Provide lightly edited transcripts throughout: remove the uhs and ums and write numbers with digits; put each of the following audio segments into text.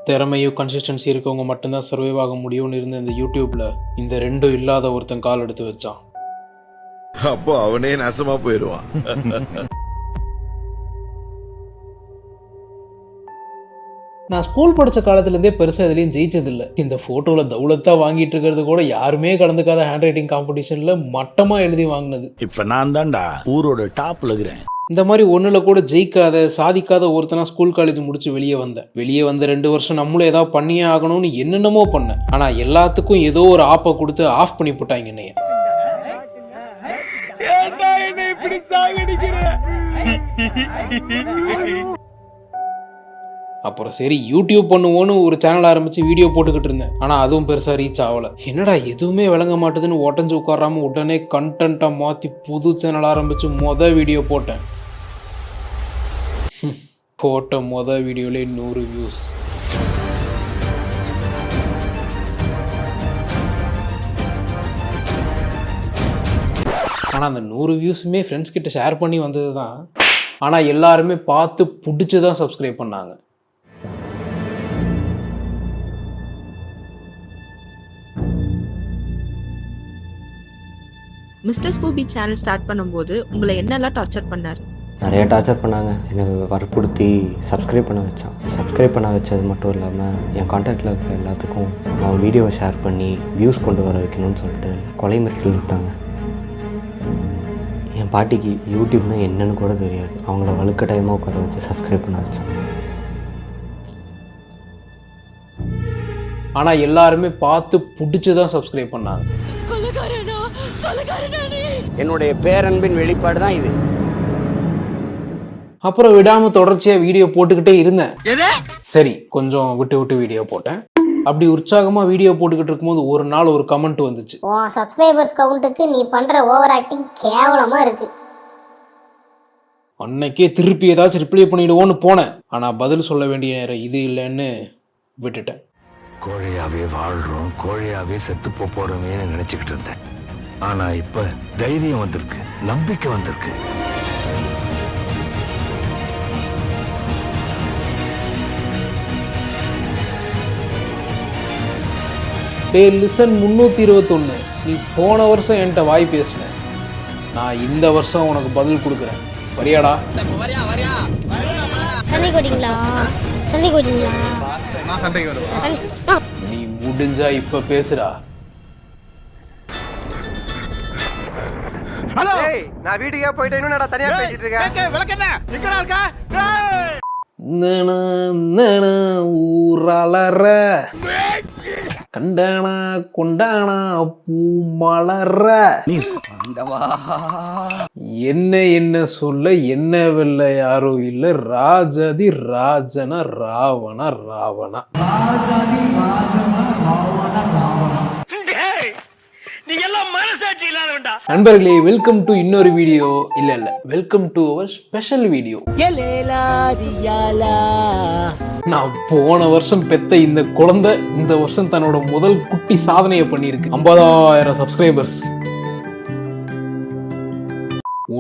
திறமையும் கன்சிஸ்டன்சி இருக்கவங்க மட்டும்தான் சர்வைவ் ஆக முடியும்னு இருந்த இந்த யூடியூப்ல இந்த ரெண்டும் இல்லாத ஒருத்தன் கால் எடுத்து வச்சான். அப்போ அவனே நாசமா போயிடுவான். நான் ஸ்கூல் படித்த காலத்துலேருந்தே பெருசாக இதுலேயும் ஜெயிச்சதில்லை. இந்த ஃபோட்டோவில் தௌலத்தாக வாங்கிட்டு இருக்கிறது கூட யாருமே கலந்துக்காத ஹேண்ட் ரைட்டிங் காம்படிஷனில் மட்டமாக எழுதி வாங்கினது. இப்போ நான் தான்டா ஊரோட டாப்ல இருக்கிறேன். இந்த மாதிரி ஒன்றில் கூட ஜெயிக்காத சாதிக்காத ஒருத்தனா ஸ்கூல் காலேஜ் முடிச்சு வெளியே வந்த 2 வருஷம் நம்மளும் ஏதாவது பண்ணியே ஆகணும்னு என்னென்னமோ பண்ணேன். ஆனால் எல்லாத்துக்கும் ஏதோ ஒரு ஆப்பை கொடுத்து ஆஃப் பண்ணி போட்டாங்க என்னைய. அப்புறம் சரி யூடியூப் பண்ணுவோன்னு ஒரு சேனல் ஆரம்பிச்சு வீடியோ போட்டுக்கிட்டு இருந்தேன். ஆனால் அதுவும் பெருசாக ரீச் ஆகலை. என்னடா எதுவுமே விளங்க மாட்டுதுன்னு உடஞ்சு உட்காராம உடனே கண்டென்ட்டை மாற்றி புது சேனல் ஆரம்பிச்சு வீடியோ போட்டேன். போட்ட வீடியோலே 100 வியூஸ். ஆனால் அந்த 100 வியூஸுமே ஃப்ரெண்ட்ஸ் கிட்ட ஷேர் பண்ணி வந்தது தான். ஆனால் எல்லாருமே பார்த்து பிடிச்சி தான் சப்ஸ்கிரைப் பண்ணாங்க. மிஸ்டர் ஸ்கூபி சேனல் ஸ்டார்ட் பண்ணும்போது உங்களை என்னெல்லாம் டார்ச்சர் பண்ணார்? நிறைய டார்ச்சர் பண்ணாங்க. என்னை வற்புறுத்தி சப்ஸ்கிரைப் பண்ண வச்சது மட்டும் இல்லாமல் என் கான்டாக்டில் இருக்க எல்லாத்துக்கும் அவன் வீடியோவை ஷேர் பண்ணி வியூஸ் கொண்டு வர வைக்கணும்னு சொல்லிட்டு கொலை மிரட்டல் விட்டாங்க. என் பாட்டிக்கு யூடியூப்னா என்னன்னு கூட தெரியாது. அவங்கள வலுக்கட்டாயமாக உட்கார வச்சு சப்ஸ்கிரைப் பண்ண வச்சேன். ஆனால் எல்லாருமே பார்த்து பிடிச்சி தான் சப்ஸ்கிரைப் பண்ணாங்க. என்னுடைய பேரன்பின் வெளிப்பாடு தான் இது. அப்புறம் விடாம தொடர்ச்சியா வீடியோ போட்டுக்கிட்டே இருந்தேன். சரி கொஞ்சம் விட்டு வீடியோ போட்டேன். அப்படி உற்சாகமா வீடியோ போட்டுக்கிட்டு இருக்கும்போது ஒரு நாள் ஒரு கமெண்ட் வந்துச்சு. சப்ஸ்கிரைபர்ஸ் கவுண்ட்டுக்கு நீ பண்ற ஓவர் ஆக்டிங் கேவலமா இருக்கு. அன்னைக்கே திருப்பி ஏதாச்சும் ரிப்ளை பண்ணிடுவோன்னு போனேன். ஆனா பதில் சொல்ல வேண்டிய நேரம் இது இல்லைன்னு விட்டுட்டேன். கோழையாவே வாழ்றோம், கோழையாவே செத்து போறோமேன்னு நினைச்சுக்கிட்டு இருந்தேன். ஆனா இப்ப தைரியம் வந்திருக்கு, நம்பிக்கை வந்திருக்கு. லிசன் 321, நீ போன வருஷம் என்கிட்ட வாய் பேசின, நான் இந்த வருஷம் உனக்கு பதில் கொடுக்குறேன். வரியாடா? நீ முடிஞ்சா இப்ப பேசுறா. ஹலோ நான் வீட்டுக்கே போயிட்டேன். என்னடா தனியா பேசிட்டு இருக்கேன்? விளக்கண்ண எங்கடா இருக்க? ஊரலற கண்டானா கொண்டானா பூ மலர என்ன சொல்ல என்ன வெல்ல யாரும் இல்ல ராஜதி ராஜன ராவண ராவணா. நண்பர்களே, வெல்கம் டு இன்னொரு வீடியோ. இல்ல welcome to our special video. நான் போன வருஷம் பெத்த இந்த குழந்தை இந்த வருஷம் தன்னோட முதல் குட்டி சாதனையை பண்ணியிருக்கு. 50,000 சப்ஸ்கிரைபர்ஸ்.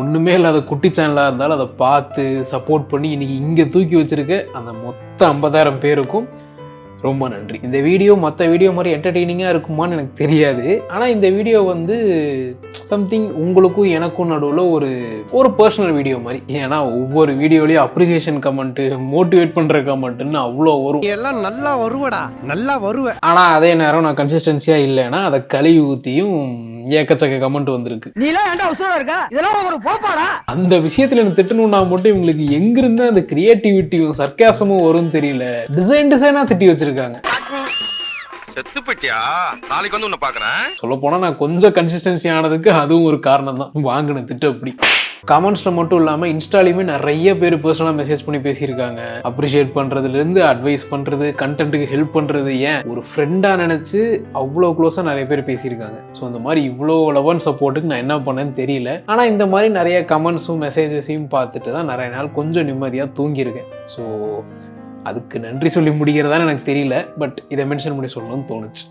ஒண்ணுமே இல்லாத குட்டி சேனலா இருந்தாலும் அதை பார்த்து சப்போர்ட் பண்ணி இன்னைக்கு இங்க தூக்கி வச்சிருக்க அந்த மொத்த 50,000 பேருக்கும் ரொம்ப நன்றி. இந்த வீடியோ மற்ற வீடியோ மாதிரி என்டர்டெய்னிங்காக இருக்குமான்னு எனக்கு தெரியாது. ஆனால் இந்த வீடியோ வந்து சம்திங் உங்களுக்கும் எனக்கும் நடுவில் ஒரு பர்சனல் வீடியோ மாதிரி. ஏன்னா ஒவ்வொரு வீடியோலையும் அப்ரிசியேஷன் கமெண்ட்டு, மோட்டிவேட் பண்ணுற கமெண்ட்டுன்னு அவ்வளோ வரும். எல்லாம் நல்லா வருவடா, நல்லா வருவேன். ஆனால் அதே நேரம் நான் கன்சிஸ்டன்சியாக இல்லைன்னா அதை கழுவி ஊற்றியும் ஏக்கச்சக்க கமெண்ட் வந்திருக்கு. அந்த விஷயத்துல எனக்கு திட்டணும்னா மட்டும் இவங்களுக்கு எங்கிருந்து அந்த கிரியேட்டிவிட்டியும் சர்க்காசமும் வரும்னு தெரியல. டிசைனா திட்டி வச்சிருக்காங்க. சொல்ல போனா நான் கொஞ்சம் கன்சிஸ்டன்சி ஆனதுக்கு அதுவும் ஒரு காரணம் தான். வாங்கின திட்டம் அப்படி. கமெண்ட்ஸ்ல மட்டும் இல்லாம இன்ஸ்டாலையுமே நிறைய பேர் பர்சனலா மெசேஜ் பண்ணி பேசியிருக்காங்க. அப்ரிஷியேட் பண்றதுல இருந்து அட்வைஸ் பண்றது, கண்டென்ட்டுக்கு ஹெல்ப் பண்றது, ஏன் ஒரு ஃப்ரெண்டா நினைச்சு அவ்வளோ க்ளோஸா நிறைய பேர் பேசியிருக்காங்க. ஸோ இந்த மாதிரி இவ்வளோ லவ் சப்போர்ட்டுக்கு நான் என்ன பண்ணேன்னு தெரியல. ஆனா இந்த மாதிரி நிறைய கமெண்ட்ஸும் மெசேஜஸையும் பார்த்துட்டு தான் நிறைய நாள் கொஞ்சம் நிம்மதியா தூங்கியிருக்கேன். ஸோ அதுக்கு நன்றி சொல்லி முடிக்கிறதான்னு எனக்கு தெரியல. பட் இதை மென்ஷன் பண்ணி சொல்லணும்னு தோணுச்சு.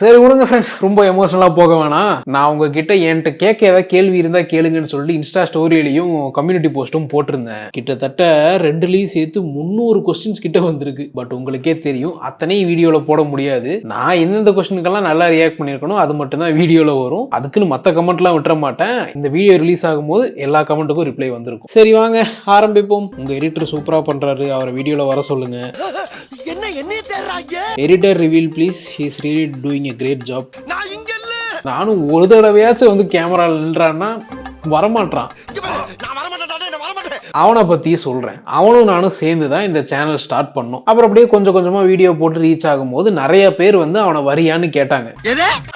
சரி விடுங்க ஃப்ரெண்ட்ஸ், ரொம்ப எமோஷனலாக போக வேணாம். நான் உங்ககிட்ட என்கிட்ட கேட்க ஏதாவது கேள்வி இருந்தால் கேளுங்கன்னு சொல்லி இன்ஸ்டா ஸ்டோரியிலையும் கம்யூனிட்டி போஸ்ட்டும் போட்டிருந்தேன். கிட்டத்தட்ட 2லையும் சேர்த்து 300 கொஸ்டின்ஸ் கிட்ட வந்திருக்கு. பட் உங்களுக்கே தெரியும் அத்தனையும் வீடியோவில் போட முடியாது. நான் எந்தெந்த கொஸ்டினுக்கெல்லாம் நல்லா ரியாக்ட் பண்ணியிருக்கணும் அது மட்டும் தான் வீடியோவில் வரும். அதுக்குன்னு மற்ற கமெண்ட்லாம் விட்டுற மாட்டேன். இந்த வீடியோ ரிலீஸ் ஆகும்போது எல்லா கமெண்ட்டுக்கும் ரிப்ளை வந்திருக்கும். சரி வாங்க ஆரம்பிப்போம். உங்கள் எடிட்டர் சூப்பராக பண்ணுறாரு, அவரை வீடியோவில் வர சொல்லுங்க. Editor reveal please, he is really doing a great job. நானும் ஒரு தடவையாச்சும் வந்து கேமரா நின்றான்னா வரமாட்டான். அவனை பத்தி சொல்றேன். அவனும் நானும் சேர்ந்து தான் இந்த சேனல் ஸ்டார்ட் பண்ணோம். அப்புறம் அப்படியே கொஞ்சம் கொஞ்சமா வீடியோ போட்டு ரீச் ஆகும் போது நிறைய பேர் வந்து அவனை வரியான்னு கேட்டாங்க.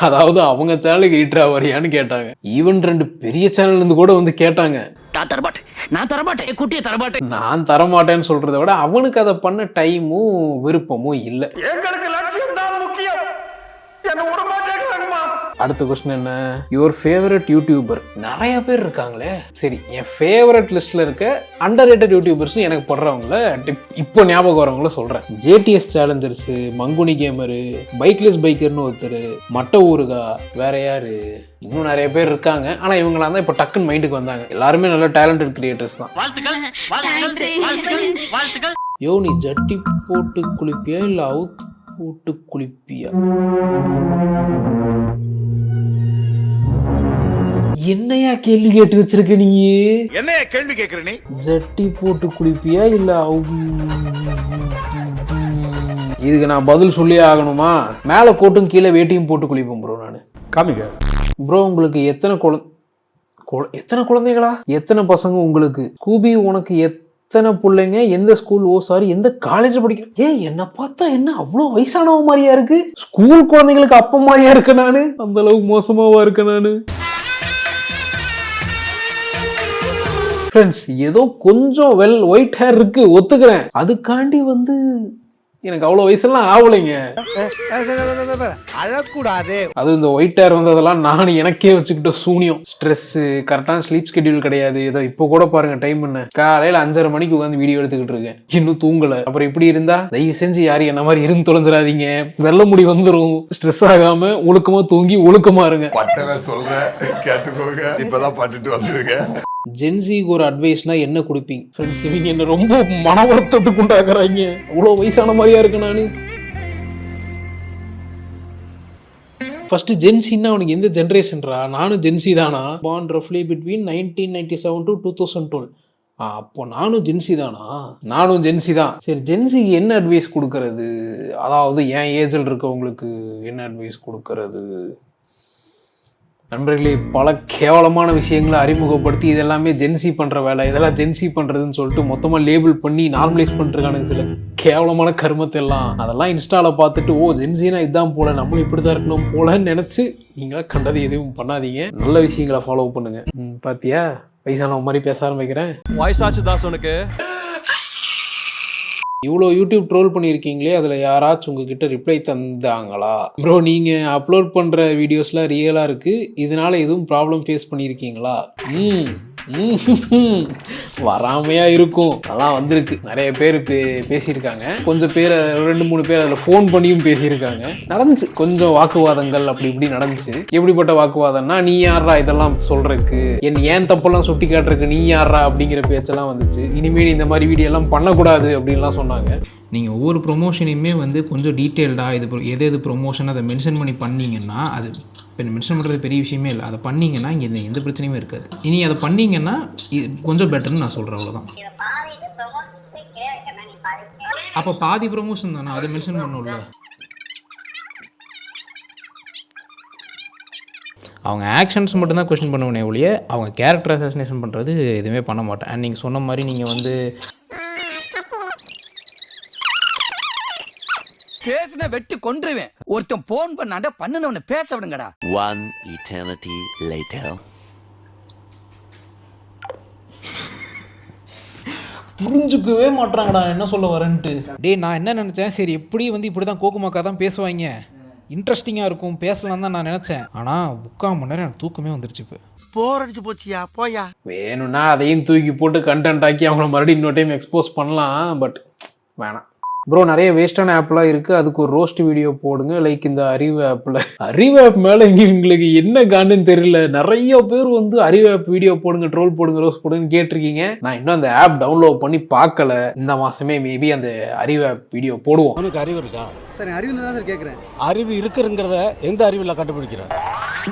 அதாவது அவங்க சேனலுக்கு எடிட்டரா வரியான்னு கேட்டாங்க. ஈவன் 2 பெரிய சேனல்ல இருந்து கூட வந்து கேட்டாங்க. நான் தரமாட்டேன்னு சொல்றதை விட அவனுக்கு அதை பண்ண டைமும் விருப்பமும் இல்லை. அடுத்த கொஸ்டின் என்ன? Your favourite YouTuber. நிறைய பேர் இருக்காங்களே. சரி, என் ஃபேவரட் லிஸ்ட்ல இருக்க அண்டர்ரேட்டட் யூடியூபர்ஸ் எனக்கு படுறவங்கள இப்போ ஞாபகம் வரவங்கள சொல்றேன். ஜேடிஎஸ் சேலஞ்சர்ஸ், மங்குனி கேமரு, பைக்லெஸ் பைக்கர்னு ஒருத்தர், மட்ட ஊருகா, வேற யாரு, இன்னும் நிறைய பேர் இருக்காங்க. ஆனா இவங்களாம் தான் இப்போ டக்குன்னு மைண்டுக்கு வந்தாங்க. எல்லாருமே நல்ல டேலண்டட் கிரியேட்டர்ஸ் தான். யோ நீ ஜட்டி போட்டு குளிப்பியா இல்ல அவுத் போட்டு குளிப்பியா? என்னையா கேள்வி கேட்டு வச்சிருக்க நீ? என்னையா கேள்வி கேக்குற நீ? ஜட்டி போட்டு குளிப்பியா இல்ல இதுக்கு நான் பதில் சொல்லியே ஆகணுமா? மேல கோட்டும் கீழே வேட்டியும் போட்டு குளிப்பேன் ப்ரோ நானு. காமிங்க ப்ரோ உங்களுக்கு எத்தனை குழந்தைகளா? எத்தனை பசங்க உங்களுக்கு? கூபி உனக்கு எத்தனை பிள்ளைங்க? எந்த ஸ்கூல்? எந்த காலேஜ் படிக்கிற? என்ன பார்த்தா என்ன அவ்வளோ வயசானவ மாதிரியா இருக்கு? ஸ்கூல் குழந்தைங்களுக்கு அப்ப மாதிரியா இருக்க நானு? அந்த அளவுக்கு மோசமாவா இருக்க நானு? ஃப்ரெண்ட்ஸ், ஏதோ கொஞ்சம் ஒயிட் ஹேர் இருக்கு ஒத்துக்கிறேன். அதுக்காண்டி வந்து எனக்கு அவ்வளோ வயசுலாம் ஆகலைங்க. அழக்கூடாது. அது இந்த ஒயிட் ஹேர் வந்ததெல்லாம் நான் எனக்கே வச்சுக்கிட்ட சூனியம். ஸ்ட்ரெஸ், கரெக்டான ஸ்லீப் ஸ்கெடியூல் கிடையாது. ஏதோ இப்போ கூட பாருங்க டைம் என்ன, காலையில 5:30 மணிக்கு உட்காந்து வீடியோ எடுத்துக்கிட்டு இருக்கேன். இன்னும் தூங்கல. அப்புறம் இப்படி இருந்தா தயவு செஞ்சு யாரும் என்ன மாதிரி இருந்து தொலைஞ்சிடாதீங்க. வெள்ள முடி வந்துடும். ஸ்ட்ரெஸ் ஆகாம ஒழுக்கமா தூங்கி ஒழுக்கமா இருங்க. பட்டவே சொல்றேன், கேட்டுக்கோங்க. இப்பதான் பட்டுட்டு வந்துருங்க. ஜென்சிக்கு ஒரு அட்வைஸ்னா என்ன கொடுப்பீங்க? ஃப்ரெண்ட்ஸ், இவங்க என்ன ரொம்ப மன வருத்தத்துக்கு உண்டாக்குறாங்க. அவ்வளோ வயசான மாதிரியா இருக்கு நானு. ஃபர்ஸ்ட் ஜென்சின்னா அவனுக்கு எந்த ஜென்ரேஷன்ரா? நானும் ஜென்சி தானா? born roughly between 1997 to 2012. அப்போ நானும் ஜென்சி தானா? நானும் ஜென்சி தான். சரி, ஜென்சிக்கு என்ன அட்வைஸ் கொடுக்கறது? அதாவது என் ஏஜில் இருக்கவங்களுக்கு என்ன அட்வைஸ் கொடுக்கறது? நண்பர்களே, பல கேவலமான விஷயங்களை அறிமுகப்படுத்தி இதெல்லாமே ஜென்சி பண்ணுற வேலை, இதெல்லாம் ஜென்சி பண்ணுறதுன்னு சொல்லிட்டு மொத்தமாக லேபிள் பண்ணி நார்மலைஸ் பண்ணிருக்கானுங்க சில கேவலமான கருமத்தை எல்லாம். அதெல்லாம் இன்ஸ்டாவில் பார்த்துட்டு ஓ ஜென்சினா இதுதான் போல, நம்மளும் இப்படி தான் இருக்கணும் போலன்னு நினச்சி நீங்களா கண்டது எதுவும் பண்ணாதீங்க. நல்ல விஷயங்களை ஃபாலோ பண்ணுங்க. பாத்தியா, வயசானவங்க மாதிரி பேச ஆரம்பிக்கிறேன். வயசாச்சு தாஸ் உனக்கு. இவ்வளோ யூடியூப் ட்ரோல் பண்ணியிருக்கீங்களே, அதில் யாராச்சும் உங்ககிட்ட ரிப்ளை தந்தாங்களா? ப்ரோ நீங்கள் அப்லோட் பண்ணுற வீடியோஸ்லாம் ரியலாக இருக்குது, இதனால எதுவும் ப்ராப்ளம் ஃபேஸ் பண்ணியிருக்கீங்களா? வராமையா இருக்கும். அதெல்லாம் வந்திருக்கு. நிறைய பேர் பேசியிருக்காங்க. கொஞ்சம் பேர் 2-3 பேர் அதில் ஃபோன் பண்ணியும் பேசியிருக்காங்க. நடந்துச்சு கொஞ்சம் வாக்குவாதங்கள், அப்படி இப்படி நடந்துச்சு. எப்படிப்பட்ட வாக்குவாதம்னா, நீ யாரா இதெல்லாம் சொல்றதுக்கு, ஏன் தப்பெல்லாம் சுட்டி காட்டுறதுக்கு நீ யாரா அப்படிங்கிற பேச்செல்லாம் வந்துச்சு. இனிமேல் இந்த மாதிரி வீடியோ எல்லாம் பண்ணக்கூடாது அப்படின்லாம் சொன்னாங்க. நீங்கள் ஒவ்வொரு ப்ரொமோஷனையுமே வந்து கொஞ்சம் டீட்டெயில்டாக இது எது ப்ரொமோஷன் அதை மென்ஷன் பண்ணிங்கன்னா, அது இப்போ மென்ஷன் பண்ணுறது பெரிய விஷயமே இல்லை. அதை பண்ணிங்கன்னா இங்கே எந்த பிரச்சனையுமே இருக்காது. இனி அதை பண்ணிங்கன்னா இது கொஞ்சம் பெட்டர்னு நான் சொல்கிறேன், அவ்வளோதான். அப்போ பாதி ப்ரொமோஷன் தானே, அதை மென்ஷன் பண்ணணும்ல. அவங்க ஆக்ஷன்ஸ் மட்டும்தான் கொஸ்டின் பண்ணுவேனே ஒழிய அவங்க கேரக்டர் அசாசினேஷன் பண்ணுறது எதுவுமே பண்ண மாட்டேன். அண்ட் நீங்கள் சொன்ன மாதிரி நீங்கள் வந்து பேசின வெட்டி கொன்றுவேன். ஒருத்தன் போன் பண்ணாண்ட பண்ணுனவனை பேச விடுங்கடா. One eternity later. புரிஞ்சுக்கவே மாட்டாங்கடா என்ன சொல்ல வரேன்ட்டு. டே நான் என்ன நினச்சேன், சரி எப்படி வந்து இப்படி தான் கோகுமாக்கா தான் பேசுவாங்க, இன்ட்ரெஸ்டிங்காக இருக்கும் பேசலாம் தான் நான் நினச்சேன். ஆனால் 3/4 மணி நேரம் எனக்கு தூக்கமே வந்துருச்சு. இப்போ போர் அடிச்சு போச்சியா, போயா. வேணும்னா அதையும் தூக்கி போட்டு கண்டென்ட் ஆக்கி அவங்கள மறுபடியும் இன்னொரு டைம் எக்ஸ்போஸ் பண்ணலாம். பட் வேணாம். ப்ரோ நிறைய வேஸ்டான ஆப்லாம் இருக்கு, அதுக்கு ஒரு ரோஸ்ட் வீடியோ போடுங்க, லைக் இந்த அறிவு ஆப்ல. அறிவு ஆப் மேல எங்களுக்கு என்ன காண்டுன்னு தெரியல. நிறைய பேர் வந்து அறிவு ஆப் வீடியோ போடுங்க, ட்ரோல் போடுங்க, ரோஸ்ட் போடுங்க கேட்டிருக்கீங்க. நான் இன்னும் அந்த ஆப் டவுன்லோட் பண்ணி பார்க்கல. இந்த மாசமே மேபி அந்த அறிவு ஆப் வீடியோ போடுவோம். உனக்கு அறிவு இருக்கா? சார் அறிவு தான் சார் கேட்குறேன். அறிவு இருக்குங்கிறத எந்த அறிவுல கண்டுபிடிக்கிறேன்?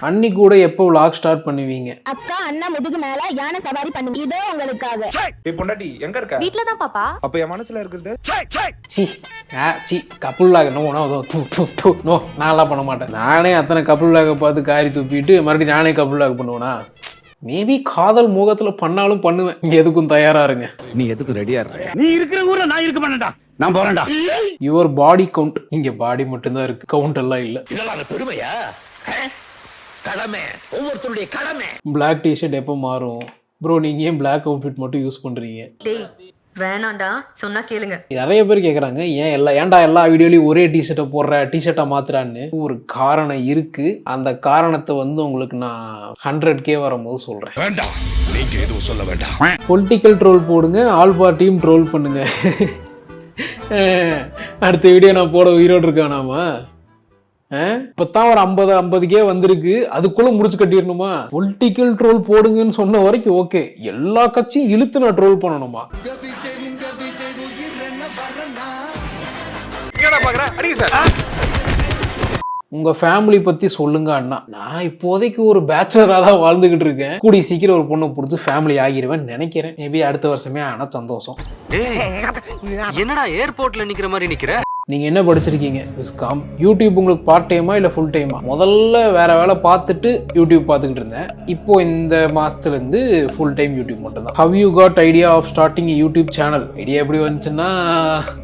அன்னைக்கு கூட எப்போ vlog ஸ்டார்ட் பண்ணுவீங்க? அக்கா அண்ணா முதுகு மேல யானை சவாரி பண்ணுங்க, இதோ உங்களுக்காக. பொண்டாட்டி எங்க இருக்க? வீட்ல தான் பாப்பா. அப்ப என் மனசுல இருக்கிறது சி கப்புள் லாக நோ நான்லாம் பண்ண மாட்டேன். நானே அத்தனை கப்புள் லாக பார்த்து காரி துப்பிட்டு மறுபடியும் நானே கப்புள் லாக பண்ணுவேனா? மேபி காதல் முகத்துல பண்ணாலும் பண்ணுவேன். எதுக்கும் தயாரா இருங்க. நீ எதுக்கு ரெடியா இருக்க? நீ இருக்கிற ஊர்ல நான் இருக்க மாட்டேன்டா, நான் போறேன்டா. யுவர் பாடி கவுண்ட், இங்க பாடி மட்டும்தான் இருக்கு, கவுண்ட் எல்லாம் இல்ல. இதெல்லாம் பெருமையா? கடமை, ஒவ்வொருத்தருடைய கடமை. பிளாக் டிஷர்ட் எப்போ மாறும் ப்ரோ? நீங்க ஏன் பிளாக் அவுட்ஃபிட் மட்டும் யூஸ் பண்றீங்க? வேணாண்டா சொன்னா கேளுங்க. நிறைய பேர் கேக்குறாங்க ஏன்டா எல்லா வீடியோலயும் ஒரே டிஷர்ட்டை போடுற, டிஷர்ட்டை மாத்துறான்னு. ஒரு காரணம் இருக்கு. அந்த காரணத்தை வந்து உங்களுக்கு நான் 100K வரும்போது சொல்றேன். வேண்டாம், நீங்க எதுவும் சொல்ல வேண்டாம். பொலிட்டிக்கல் ட்ரோல் போடுங்க, ஆல் பார்ட்டியும் ட்ரோல் பண்ணுங்க. அடுத்த வீடியோ நான் போட உயிரோடு இருக்கானாமா? இப்பதான் ஒரு 50K வந்திருக்கு, அதுக்குள்ள முடிச்சு கட்டிடணுமா? பொலிட்டிக்கல் ட்ரோல் போடுங்கன்னு சொன்ன வரைக்கும் ஓகே, எல்லா கட்சியும் இழுத்து நான் ட்ரோல் பண்ணணுமா? உங்க ஃபேமிலி பத்தி சொல்லுங்க அண்ணா. நான் இப்போதைக்கு ஒரு பேச்சுலரா தான் வாழ்ந்துகிட்டு இருக்கேன். கூடிய சீக்கிரம் ஒரு பொண்ணை பிடிச்சி ஃபேமிலி ஆகிருவேன் நினைக்கிறேன். மேபி அடுத்த வருஷமே. ஆனா சந்தோஷம். என்னடா ஏர்போர்ட்ல நிக்கிற மாதிரி நிக்கிற? நீங்க என்ன படிச்சிருக்கீங்க? விஸ்காம். யூடியூப் உங்களுக்கு பார்ட் டைமா இல்ல ஃபுல் டைமா? முதல்ல வேற வேலை பார்த்துட்டு யூடியூப் பார்த்துக்கிட்டு இருந்தேன். இப்போ இந்த மாசத்துல இருந்து ஃபுல் டைம் யூடியூப் மட்டும் தான். How you got idea of starting YouTube channel? Idea எப்படி வந்துச்சுன்னா,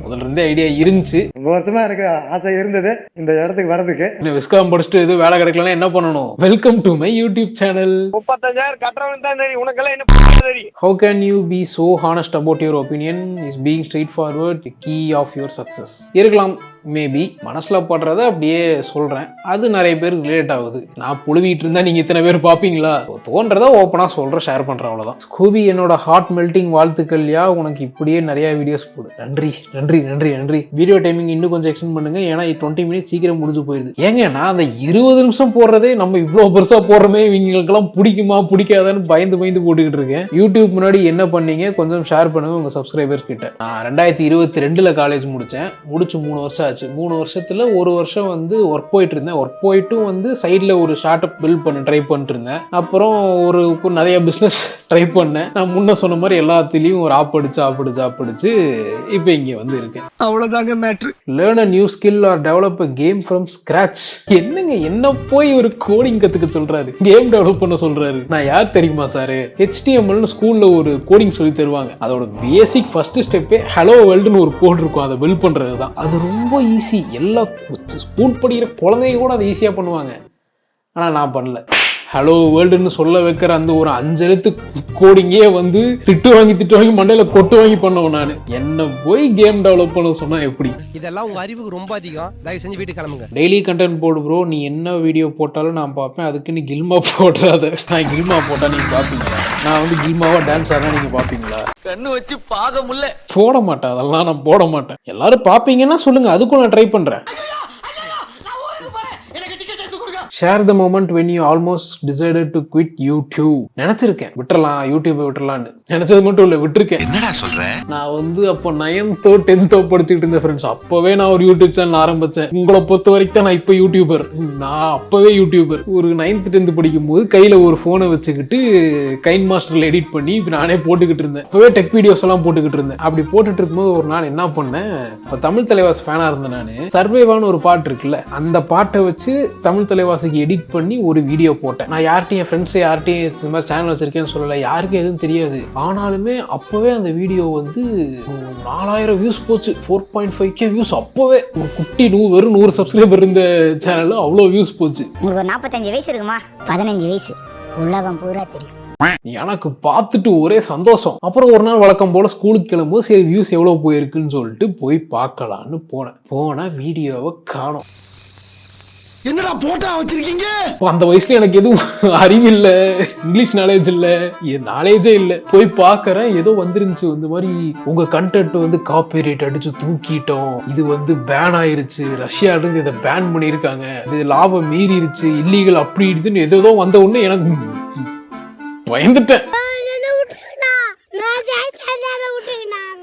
முதல்ல இருந்தே ஐடியா இருந்துச்சு. ரொம்ப வருஷமா எனக்கு ஆசை இருந்தது இந்த இடத்துக்கு வரதுக்கு. விஸ்காம் படிச்சுட்டு எதுவும் வேலை கிடைக்கலன்னா என்ன பண்ணணும்? Welcome to my YouTube channel. 35,000 கட்டறவன் தான் தெரியும், உனக்கெல்லாம் என்ன தெரியும்? How can you be so honest about your opinion? Is being straightforward the key of your success? இருக்கலாம், மேபி. மனசுல படுறத அப்படியே சொல்றேன். அது நிறைய பேருக்கு ரிலேட் ஆகுது. நான் புழுவிட்டு இருந்தா நீங்க இத்தனை பேர் பாப்பீங்களா? தோன்றத ஓப்பனா சொல்றேன், ஷேர் பண்றேன், அவ்வளவுதான். ஸ்கூபி, என்னோட ஹார்ட் மெல்டிங் வாழ்த்துக்கள்யா. உனக்கு இப்படியே நிறைய வீடியோஸ் போடு. நன்றி நன்றி நன்றி நன்றி. வீடியோ டைமிங் இன்னும் கொஞ்சம் எக்ஸ்டெண்ட் பண்ணுங்க, ஏன்னா 20 மினிட்ஸ் சீக்கிரம் முடிஞ்சு போயிருது. ஏங்க நான் அந்த 20 நிமிஷம் போடுறதே நம்ம இவ்வளவு பெருசா போடுறமே, இவங்களுக்கெல்லாம் பிடிக்குமா பிடிக்காதான்னு பயந்து போட்டுக்கிட்டு இருக்கேன். யூடியூப் முன்னாடி என்ன பண்ணீங்க கொஞ்சம் ஷேர் பண்ணுங்க உங்க சப்ஸ்கிரைபர்ஸ் கிட்ட. நான் 2022 காலேஜ் முடிச்சேன். முடிச்சு 3 வருஷம் ஆச்சு. 3 வருஷத்துல 1 வருஷம் வந்து ஒர்க் போயிட்டு இருந்தேன். ஒர்க் போயிட்டும் வந்து சைட்ல ஒரு ஸ்டார்ட் அப் பில்ட் பண்ண ட்ரை பண்ணிட்டு இருந்தேன். அப்புறம் ஒரு நிறைய பிசினஸ் ட்ரை பண்ணேன். நான் முன்ன சொன்ன மாதிரி எல்லாத்துலயும் ஒரு ஆப்படிச்சு இப்போ இங்க வந்து இருக்கேன். அவ்வளவுதாங்க matter. Learn a new skill R develop a came from scratch. என்னங்க என்ன போய் ஒரு கோடிங் கத்துக்க சொல்றாரு, கேம் டெவலப் பண்ண சொல்றாரு. நான் யார் தெரியுமா சார்? HTML ஸ்கூல்ல ஒரு கோடிங் சொல்லி தருவாங்க. அதோட பேசிக் ஃபர்ஸ்ட் ஸ்டெப்பே ஹலோ வேர்ல்டுன்னு ஒரு கோட் இருக்கும், அதை பில்ட் பண்றது தான். அது ரொம்ப ஈஸி. எல்லா ஸ்கூல் படிக்கிற குழந்தைங்க கூட அதை ஈஸியா பண்ணுவாங்க. ஆனா நான் பண்ணல. ஹலோ வேர்ல்டுன்னு சொல்ல வைக்கிற அந்த ஒரு 5 எழுத்து கோடிங்கே வந்து திட்டு வாங்கி மண்டையில கொட்டு வாங்கி பண்ணவும். நான் என்ன போய் கேம் டெவலப் பண்ண சொன்னா எப்படி? இதெல்லாம் உங்க அறிவுக்கு ரொம்ப அதிகம். தயவு செஞ்சு வீட்டுக்கு கிளம்புங்க. டெய்லி கண்டென்ட் போடு ப்ரோ. நீ என்ன வீடியோ போட்டாலும் நான் பார்ப்பேன். அதுக்கு நீ கில்மா போடுறாத. நான் கில்மா போட்டா நீங்க பாப்பீங்களா? நான் வந்து கில்மாவா டான்ஸ் ஆனா நீங்க பாப்பீங்களா? கண்ணு வச்சு பாக முடியல. போட மாட்டேன், அதெல்லாம் நான் போட மாட்டேன். எல்லாரும் பாப்பீங்கன்னா சொல்லுங்க, அதுக்கும் நான் ட்ரை பண்றேன். Share the moment when you almost decided to quit YouTube. நினைச்சிருக்கேன் விட்டுறலாம், யூடியூப் விட்டுறலான்னு. நினைச்சது மட்டும் இல்ல, விட்டுருக்கேன். என்னடா சொல்ற? நான் வந்து அப்போ 9th 10th படிச்சுட்டு இருந்தேன் ஃப்ரெண்ட்ஸ். அப்பவே நான் ஒரு யூடியூப் சேனல் ஆரம்பிச்சேன். உங்களை பொறுத்த வரைக்கும் தான் நான் இப்போ யூடியூபர். நான் அப்பவே யூடியூபர். ஒரு 9th 10th படிக்கும் போது கையில ஒரு போனை வச்சுக்கிட்டு கைன் மாஸ்டர்ல எடிட் பண்ணி நானே போட்டுக்கிட்டு இருந்தேன். அப்பவே டெக் வீடியோஸ் எல்லாம் போட்டுக்கிட்டு இருந்தேன். அப்படி போட்டுட்டு இருக்கும்போது ஒரு நாள் என்ன பண்ணேன், இப்போ தமிழ் தலைவாஸ் ஃபேனா இருந்தேன். நான் சர்வைவான்னு ஒரு பாட்டு இருக்குல்ல, அந்த பாட்டை வச்சு தமிழ் தலைவாசுக்கு எடிட் பண்ணி ஒரு வீடியோ போட்டேன். நான் யார்ட்டையும் என் ஃப்ரெண்ட்ஸ் யார்ட்டையும் இந்த மாதிரி சேனல் வச்சிருக்கேன்னு சொல்லலை, யாருக்கும் எதுவும் தெரியாது. ஆனாலுமே அப்பவே அந்த வீடியோ வந்து 4000 வியூஸ் போச்சு. 4.5K views. அப்பவே ஒரு குட்டி வெறும் 100 சப்ஸ்கிரைபர் இருந்த சேனல்ல அவ்வளோ வியூஸ் போச்சு. உங்களுக்கு ஒரு 45 வயசு இருக்குமா? 15 வயசு. உலகம் பூரா தெரியும். எனக்கு பார்த்துட்டு ஒரே சந்தோஷம். அப்புறம் ஒரு நாள் வழக்கம் போல ஸ்கூலுக்கு கிளம்பும்போது சரி வியூஸ் எவ்வளோ போயிருக்குன்னு சொல்லிட்டு போய் பார்க்கலான்னு போனேன். வீடியோவை காணோம். என்னடா போட்டா வச்சிருக்கீங்க? அந்த வயசுல எனக்கு எதுவும் அறிவு இல்ல, இங்கிலீஷ் நாலேஜ் இல்ல, நாலேஜே இல்ல. போய் பாக்குறேன் ஏதோ வந்துருந்துச்சு இந்த மாதிரி உங்க கண்டென்ட் வந்து காப்பிரைட் அடிச்சு தூக்கிட்டோம், இது வந்து பேன் ஆயிருச்சு, ரஷ்யால இருந்து இதை பேன் பண்ணிருக்காங்க, இது லாபம் மீறிடுச்சு, இல்லீகல் அப்படி இதுன்னு ஏதோ வந்த உடனே எனக்கு பயந்துட்டேன்.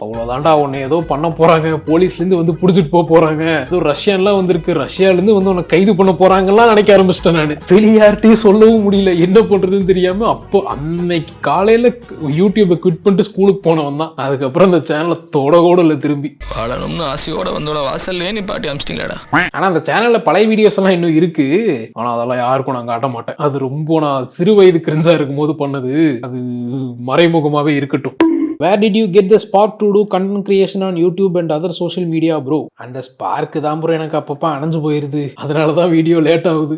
அவ்வளவுதான்டா உன்னை ஏதோ பண்ண போறாங்க, போலீஸ்ல இருந்து வந்து புடிச்சிட்டு போறாங்க, ஏதோ ரஷ்யான்லாம் வந்திருக்கு, ரஷ்யால இருந்து வந்து உன்னை கைது பண்ண போறாங்கலாம் நினைக்க ஆரம்பிச்சிட்டேன் நான். வெளியார்ட்டையும் சொல்லவும் முடியல, என்ன பண்றதுன்னு தெரியாம. அப்போ அன்னைக்கு காலையில யூடியூபை குவிட் பண்ணிட்டு ஸ்கூலுக்கு போனவன் தான். அதுக்கப்புறம் அந்த சேனலை தொட கூட இல்லை திரும்பி. வாழணும்னு ஆசையோட வந்தோட வாசல்லே நீ பாட்டி அமிச்சிட்டீங்களாடா. ஆனா அந்த சேனல்ல பழைய வீடியோஸ் எல்லாம் இன்னும் இருக்கு, ஆனா அதெல்லாம் யாருக்கும் நான் காட்ட மாட்டேன். அது ரொம்ப நான் சிறு வயது கிரிஞ்சா இருக்கும் போது பண்ணது, அது மறைமுகமாவே இருக்கட்டும். Where did you get the spark to do content creation on YouTube and other social media bro? அந்த ஸ்பார்க் தான் ப்ரோ எனக்கு அப்பப்போ அணைஞ்சு போயிருது, அதனால தான் வீடியோ லேட் ஆகுது.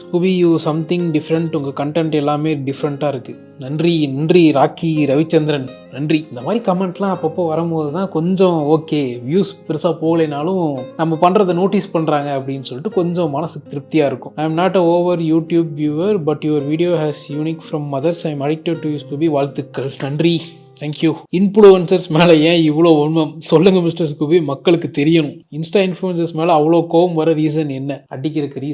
ஸ்கூபி யூ சம்திங் டிஃப்ரெண்ட், உங்கள் கண்டென்ட் எல்லாமே டிஃப்ரெண்ட்டாக இருக்குது. நன்றி நன்றி ராக்கி ரவிச்சந்திரன், நன்றி. இந்த மாதிரி கமெண்ட்லாம் அப்பப்போ வரும்போது தான் கொஞ்சம் ஓகே, வியூஸ் பெருசாக போகலைனாலும் நம்ம பண்ணுறதை நோட்டீஸ் பண்ணுறாங்க அப்படின்னு சொல்லிட்டு கொஞ்சம் மனசுக்கு திருப்தியாக இருக்கும். I am not a over YouTube viewer but your video has unique from mothers, I am addicted to you Scooby. வாழ்த்துக்கள், நன்றி, தேங்க்யூ. இன்ஃப்ளூயன்சர்ஸ் மேலே ஏன் இவ்வளோ உண்மம் சொல்லுங்கள் மிஸ்டர் ஸ்கூபி, மக்களுக்கு தெரியணும். இன்ஸ்டா இன்ஃப்ளூயன்சர்ஸ் மேலே அவ்வளோ கோவம் வர ரீசன் என்ன? அடிக்கிறதுக்கு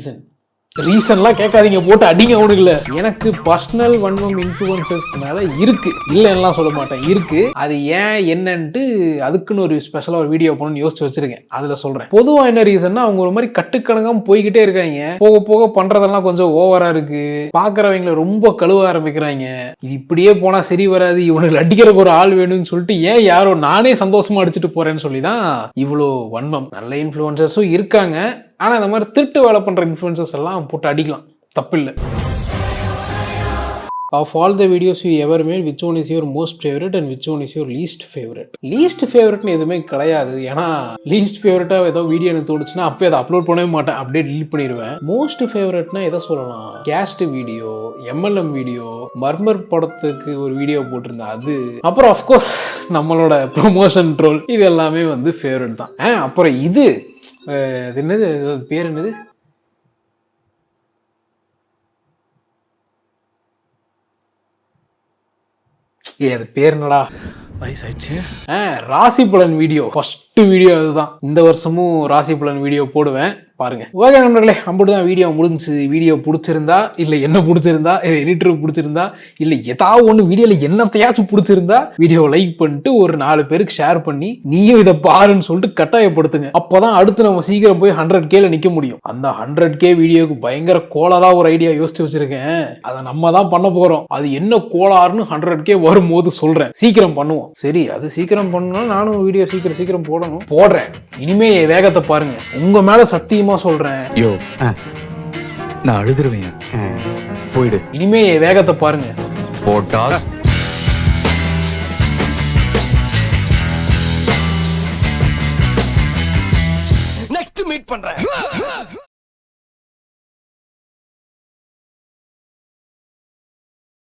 ரீசன்லாம் கேட்காதீங்க, போட்டு அடிங்க அவனுக்குல. எனக்கு பர்சனல் வன்மம் இன்ஃப்ளூயன்சர்ஸ்னால இருக்கு, இல்லைன்னா சொல்ல மாட்டேன், இருக்கு. அது ஏன் என்னன்ட்டு அதுக்குன்னு ஒரு ஸ்பெஷலாக ஒரு வீடியோ பண்ணணும்னு யோசிச்சு வச்சிருக்கேன், அதில் சொல்கிறேன். பொதுவாக என்ன ரீசன்னா அவங்க ஒரு மாதிரி கட்டுக்கணக்காம போய்கிட்டே இருக்காங்க, போக போக பண்ணுறதெல்லாம் கொஞ்சம் ஓவராக இருக்கு, பார்க்குறவங்களை ரொம்ப கழுவ ஆரம்பிக்கிறாங்க. இது இப்படியே போனால் சரி வராது, இவனுக்கு அடிக்கிறதுக்கு ஒரு ஆள் வேணும்னு சொல்லிட்டு ஏன் யாரோ நானே சந்தோஷமா அடிச்சுட்டு போறேன்னு சொல்லி தான் இவ்வளோ வன்மம். நல்ல இன்ஃப்ளூயன்சர்ஸும் இருக்காங்க, ஆனால் இந்த மாதிரி திருட்டு வேலை பண்ணுற இன்ஃப்ளூயன்சர்ஸ் எல்லாம் போட்டு அடிக்கலாம், தப்பில்லை. Of all the videos you ever made, which one is your most favorite and which one is your least favorite? least favoriteனு எதுவுமே கிடையாது, ஏன்னா least favorite-ஆக ஏதோ வீடியோ எனக்கு தோணுச்சுன்னா அப்போ அதை அப்லோட் பண்ணவே மாட்டேன், அப்படியே delete பண்ணிடுவேன். most favorite-னா எதை சொல்லலாம்? கேஸ்ட் வீடியோ, MLM வீடியோ, மர்மர் படத்துக்கு ஒரு வீடியோ போட்டிருந்தேன் அது, அப்புறம் அஃப்கோர்ஸ் நம்மளோட ப்ரொமோஷன் ட்ரோல், இது எல்லாமே வந்து ஃபேவரட் தான். அப்புறம் இது என்னது, பேர் என்னது, அது பேர் என்னடா, வயசாயிடுச்சு. ராசி பலன் வீடியோ, ஃபர்ஸ்ட் வீடியோ அதுதான். இந்த வருஷமும் ராசி பலன் வீடியோ போடுவேன், பாருங்க. ஓகே நண்பர்களே, அப்படிதான் வீடியோ முடிஞ்சு. வீடியோ பிடிச்சிருந்தா, இல்லை என்ன பிடிச்சிருந்தா, இல்லை எடிட்டர் பிடிச்சிருந்தா, இல்லை ஏதாவது ஒன்று வீடியோவில் என்னத்தையாச்சும் பிடிச்சிருந்தா வீடியோவை லைக் பண்ணிட்டு ஒரு 4 பேருக்கு ஷேர் பண்ணி நீயும் இதை பாருன்னு சொல்லிட்டு கட்டாயப்படுத்துங்க. அப்போதான் அடுத்து நம்ம சீக்கிரம் போய் 100Kல நிற்க முடியும். அந்த 100K வீடியோக்கு பயங்கர கோளாரா ஒரு ஐடியா யோசிச்சு வச்சிருக்கேன், அதை நம்ம தான் பண்ண போறோம். அது என்ன கோளாறுன்னு 100K வரும்போது சொல்றேன், சீக்கிரம் பண்ணுவோம். சரி, அது சீக்கிரம் பண்ணணும், நானும் வீடியோ சீக்கிரம் போடுறேன். இனிமே வேகத்தை பாருங்க, உங்க மேல சத்தியம் சொல்றேன். யோ, நான் அழுதுருவேன், போயிடு. இனிமே வேகத்தை பாருங்க. போட்டா நெக்ஸ்ட் மீட் பண்றேன்.